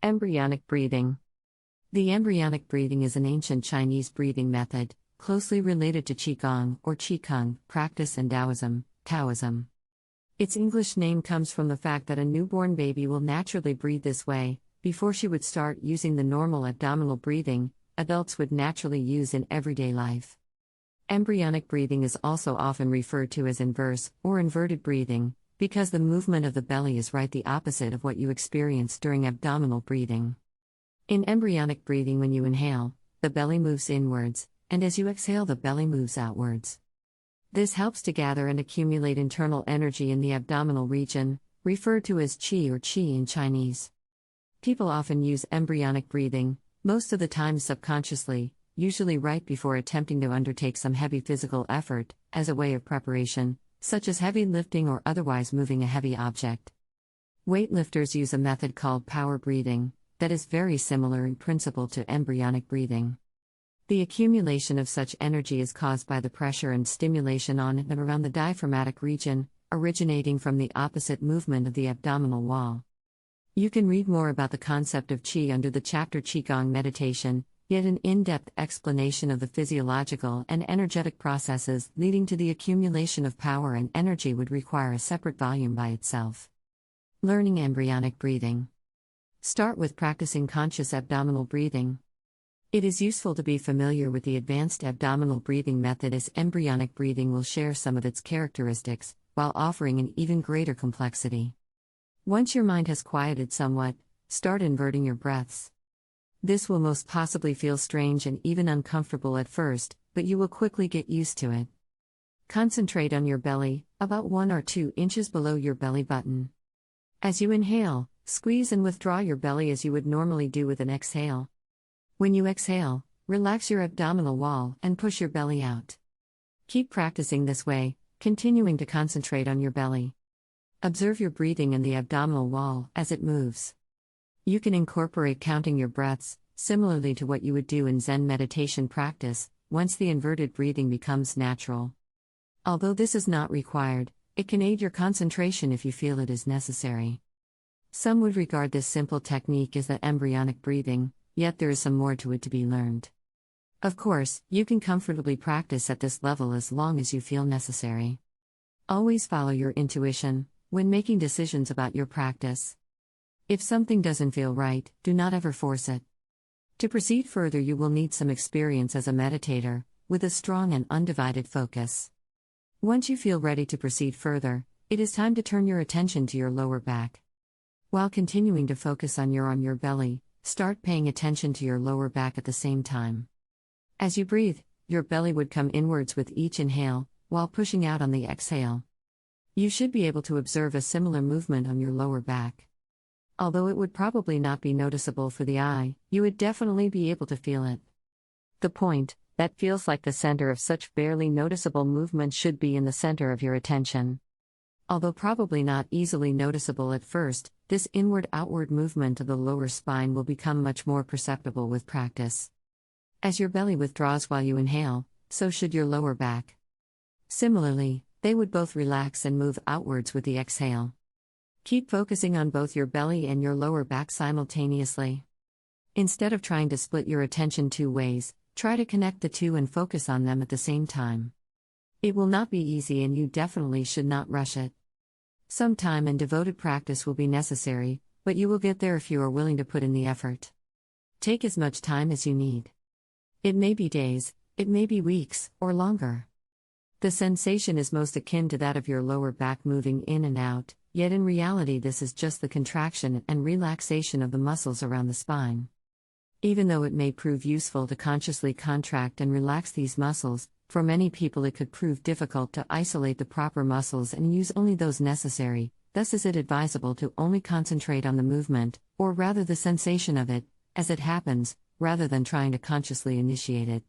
Embryonic breathing. The embryonic breathing is an ancient Chinese breathing method, closely related to QiGong or QiGong, practice and Taoism. Its English name comes from the fact that a newborn baby will naturally breathe this way, before she would start using the normal abdominal breathing adults would naturally use in everyday life. Embryonic breathing is also often referred to as inverse or inverted breathing, because the movement of the belly is right the opposite of what you experience during abdominal breathing. In embryonic breathing, when you inhale, the belly moves inwards, and as you exhale, the belly moves outwards. This helps to gather and accumulate internal energy in the abdominal region, referred to as qi or qi in Chinese. People often use embryonic breathing, most of the time subconsciously, usually right before attempting to undertake some heavy physical effort, as a way of preparation, such as heavy lifting or otherwise moving a heavy object. Weightlifters use a method called power breathing, that is very similar in principle to embryonic breathing. The accumulation of such energy is caused by the pressure and stimulation on and around the diaphragmatic region, originating from the opposite movement of the abdominal wall. You can read more about the concept of qi under the chapter QiGong meditation, yet an in-depth explanation of the physiological and energetic processes leading to the accumulation of power and energy would require a separate volume by itself. Learning embryonic breathing. Start with practicing conscious abdominal breathing. It is useful to be familiar with the advanced abdominal breathing method, as embryonic breathing will share some of its characteristics, while offering an even greater complexity. Once your mind has quieted somewhat, start inverting your breaths. This will most possibly feel strange and even uncomfortable at first, but you will quickly get used to it. Concentrate on your belly, about 1 or 2 inches below your belly button. As you inhale, squeeze and withdraw your belly as you would normally do with an exhale. When you exhale, relax your abdominal wall and push your belly out. Keep practicing this way, continuing to concentrate on your belly. Observe your breathing and the abdominal wall as it moves. You can incorporate counting your breaths, similarly to what you would do in Zen meditation practice, once the inverted breathing becomes natural. Although this is not required, it can aid your concentration if you feel it is necessary. Some would regard this simple technique as the embryonic breathing, yet there is some more to it to be learned. Of course, you can comfortably practice at this level as long as you feel necessary. Always follow your intuition when making decisions about your practice. If something doesn't feel right, do not ever force it. To proceed further, you will need some experience as a meditator, with a strong and undivided focus. Once you feel ready to proceed further, it is time to turn your attention to your lower back. While continuing to focus on your belly, start paying attention to your lower back at the same time. As you breathe, your belly would come inwards with each inhale, while pushing out on the exhale. You should be able to observe a similar movement on your lower back. Although it would probably not be noticeable for the eye, you would definitely be able to feel it. The point that feels like the center of such barely noticeable movement should be in the center of your attention. Although probably not easily noticeable at first, this inward-outward movement of the lower spine will become much more perceptible with practice. As your belly withdraws while you inhale, so should your lower back. Similarly, they would both relax and move outwards with the exhale. Keep focusing on both your belly and your lower back simultaneously. Instead of trying to split your attention 2 ways, try to connect the 2 and focus on them at the same time. It will not be easy, and you definitely should not rush it. Some time and devoted practice will be necessary, but you will get there if you are willing to put in the effort. Take as much time as you need. It may be days, it may be weeks, or longer. The sensation is most akin to that of your lower back moving in and out, yet in reality this is just the contraction and relaxation of the muscles around the spine. Even though it may prove useful to consciously contract and relax these muscles, for many people it could prove difficult to isolate the proper muscles and use only those necessary. Thus is it advisable to only concentrate on the movement, or rather the sensation of it, as it happens, rather than trying to consciously initiate it.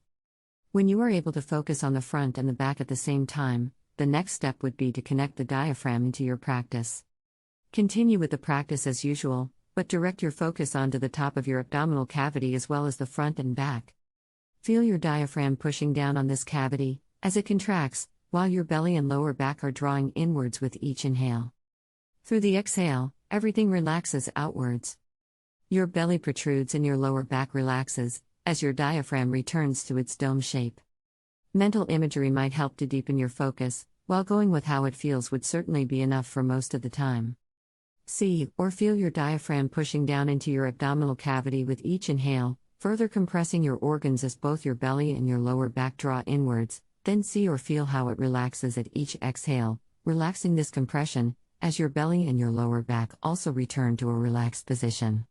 When you are able to focus on the front and the back at the same time, the next step would be to connect the diaphragm into your practice. Continue with the practice as usual, but direct your focus onto the top of your abdominal cavity as well as the front and back. Feel your diaphragm pushing down on this cavity, as it contracts, while your belly and lower back are drawing inwards with each inhale. Through the exhale, everything relaxes outwards. Your belly protrudes and your lower back relaxes, as your diaphragm returns to its dome shape. Mental imagery might help to deepen your focus, while going with how it feels would certainly be enough for most of the time. See or feel your diaphragm pushing down into your abdominal cavity with each inhale, further compressing your organs as both your belly and your lower back draw inwards, then see or feel how it relaxes at each exhale, relaxing this compression, as your belly and your lower back also return to a relaxed position.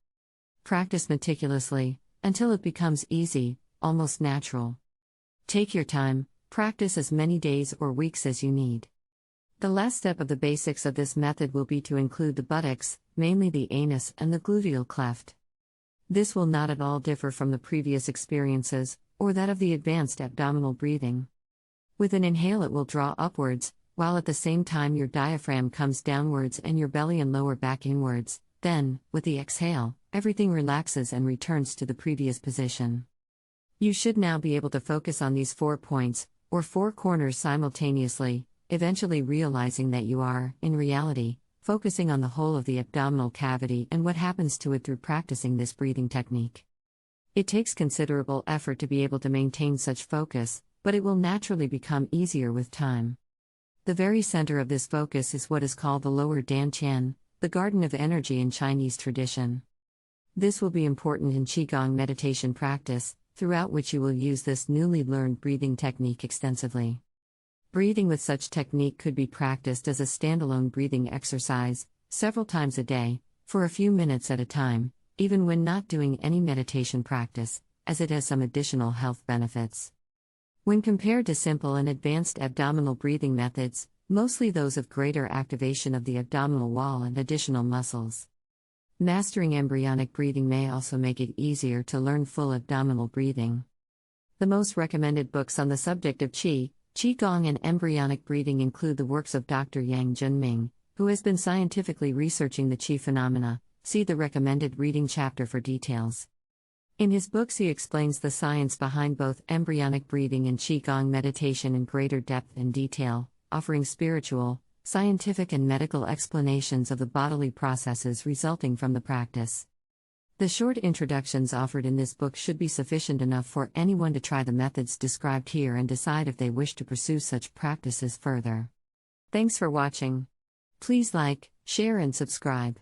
Practice meticulously, until it becomes easy, almost natural. Take your time, practice as many days or weeks as you need. The last step of the basics of this method will be to include the buttocks, mainly the anus and the gluteal cleft. This will not at all differ from the previous experiences, or that of the advanced abdominal breathing. With an inhale it will draw upwards, while at the same time your diaphragm comes downwards and your belly and lower back inwards. Then, with the exhale, everything relaxes and returns to the previous position. You should now be able to focus on these 4 points, or 4 corners simultaneously, eventually realizing that you are, in reality, focusing on the whole of the abdominal cavity and what happens to it through practicing this breathing technique. It takes considerable effort to be able to maintain such focus, but it will naturally become easier with time. The very center of this focus is what is called the lower dantian, the garden of energy in Chinese tradition. This will be important in QiGong meditation practice, throughout which you will use this newly learned breathing technique extensively. Breathing with such technique could be practiced as a standalone breathing exercise, several times a day, for a few minutes at a time, even when not doing any meditation practice, as it has some additional health benefits. When compared to simple and advanced abdominal breathing methods, mostly those of greater activation of the abdominal wall and additional muscles. Mastering embryonic breathing may also make it easier to learn full abdominal breathing. The most recommended books on the subject of QiGong and embryonic breathing include the works of Dr. Yang Junming, who has been scientifically researching the Qi phenomena. See the recommended reading chapter for details. In his books he explains the science behind both embryonic breathing and QiGong meditation in greater depth and detail, offering spiritual, scientific and medical explanations of the bodily processes resulting from the practice. The short introductions offered in this book should be sufficient enough for anyone to try the methods described here and decide if they wish to pursue such practices further. Thanks for watching. Please like, share and subscribe.